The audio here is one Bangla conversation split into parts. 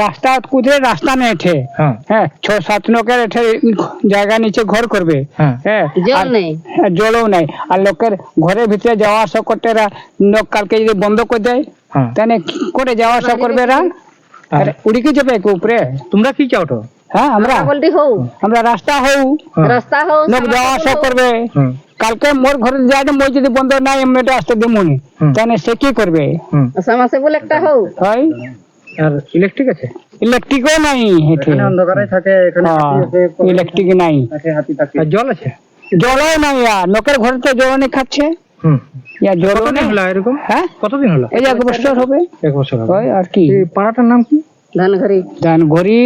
রাস্তা কোথায় রাস্তা নেই এঠে, হ্যাঁ 6-7 লোকের এঠে জায়গা নিচে ঘর করবে, হ্যাঁ জলও নাই, আর লোকের ঘরের ভিতরে যাওয়া আসা করতে লোক কালকে যদি বন্ধ করে দেয় তাহলে কি করে যাওয়া আসা করবে এরা? উড়িকে যাবে উপরে। তোমরা কি চাও? তো হ্যাঁ আমরা রাস্তা হোক, লোক যাওয়া আসা করবে। কালকে মোর ঘরে যাই মই যদি বন্ধ নাই আমি আসতে দেবনি, তাহলে সে কি করবে? সাবমার্সিবল একটা হোক, হয় আর ইলেকট্রিক আছে? ইলেকট্রিকও নাই, এখানে অন্ধকারে থাকে, এখানে ইলেকট্রিক নাই, হাতি থাকে। জল আছে? জলও নাই, আর লোকের ঘরে তো জল নেই খাচ্ছে। জল নেই এরকম। হ্যাঁ কতদিন হলো? এই 1 বছর হবে। 1 বছর হয়। আর কি পাড়াটার নাম কি? ধানঘড়ি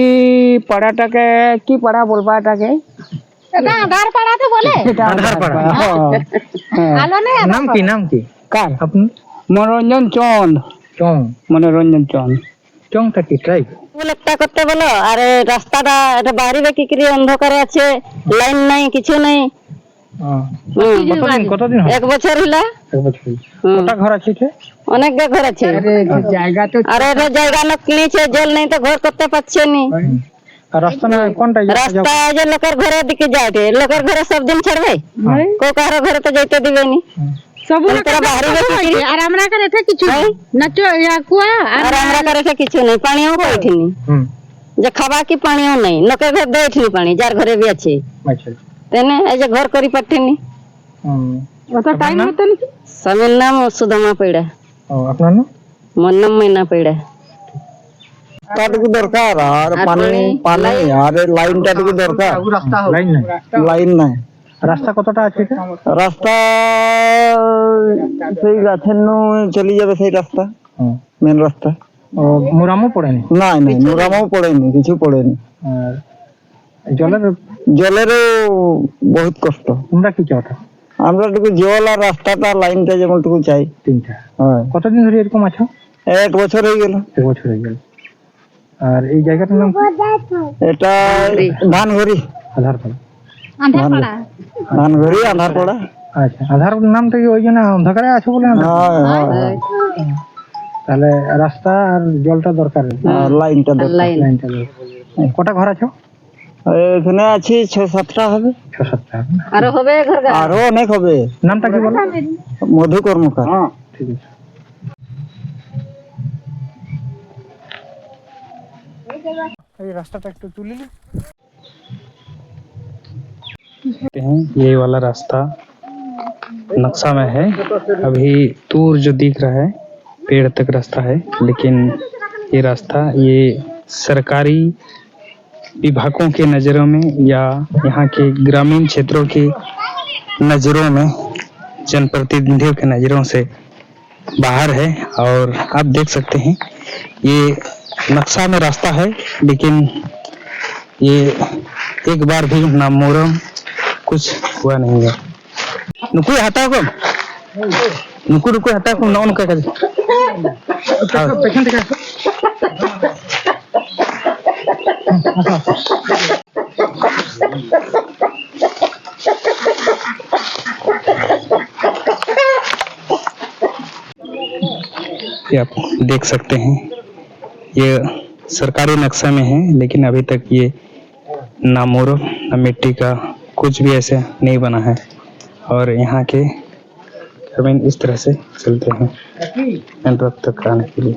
পাড়াটাকে কি পাড়া বলবা এটাকে? আধার পাড়া তো বলে। আধার পাড়া। নাম কি? নাম কি কার? আপনি? মনোরঞ্জন চন্দ। মনোরঞ্জন চংটা কি ট্রাইব? একটা করতে বলো। আর রাস্তাটা এটা বাড়িতে কি করে অন্ধকারে আছে, লাইন নাই, কিছু নাই। কতদিন? 1 বছর হলো। 1 বছর। কটা ঘর আছে? অনেক ঘর আছে। জায়গা তো জায়গা লোক নিচে, জল নেই তো ঘর করতে পারছে নি। রাস্তা না কোনটা? রাস্তা যে লোকের ঘরের দিকে যায়, লোকের ঘরে সব দিন ছাড়বে, কেউ কারো ঘরে তো যাইতে দিবে নি। আর আমরা কাছে কিছু নেই, পানিও পাইনি, যে খাবা কি পানিও নেই, লোকের ঘর দেয়নি পানি, যার ঘরে বি আছে তেনে এই যে ঘর করি পাঠিনি। স্বামীর নাম সুদামা পেড়া। আপনার নাম? মোর নাম ময়না পেড়া। টাটুকু দরকার, আর পানি আর লাইনটা টুকু দরকার। লাইন নাই। রাস্তা কতটা আছে? রাস্তা সেই গাছের চলে যাবে, সেই রাস্তা মেন রাস্তা। মুরামও পড়েনি? না, মুরামও পড়েনি, কিছু পড়েনি। জলেরও বহুত কষ্ট। তোমরা কি চাও? আমরা টুকু জল আর রাস্তাটা, লাইনটা যেমন টুকু চাই। 3টা। কতদিন ধরে এরকম আছো? 1 বছর হয়ে গেল। 1 বছর হয়ে গেল। আর এই জায়গাটার নাম? এটা ধানঘড়ি। ধানঘড়ি আধারপাড়া। আচ্ছা, আধার নামটা কি ওই জন্য অন্ধকারে আছো বলে? তাহলে রাস্তা আর জলটা দরকার, লাইনটা দরকার। কটা ঘর আছো? এখানে আছি 6-7টা হবে। 6-7টা আরো হবে, আরো অনেক হবে। নামটা কি বলো? মধু কর্মকার। ঠিক আছে। এই রাস্তাটা একটু তুলে নি। ये वाला रास्ता नक्शा में है, अभी दूर जो दिख रहा है पेड़ तक रास्ता है, लेकिन ये रास्ता ये सरकारी विभागों के नज़रों में या यहाँ के ग्रामीण क्षेत्रों की नज़रों में, जनप्रतिनिधियों के नज़रों से बाहर है। और आप देख सकते हैं ये नक्शा में रास्ता है, लेकिन ये एक बार भी नामोरम कुछ हुआ नहीं है। नुकु हटा को नुकु हटा को नौन का आप देख सकते हैं ये सरकारी नक्शा में है, लेकिन अभी तक ये ना मोरम ना मिट्टी का कुछ भी ऐसा नहीं बना है। और यहाँ के जमीन इस तरह से चलते हैं तक आने के लिए।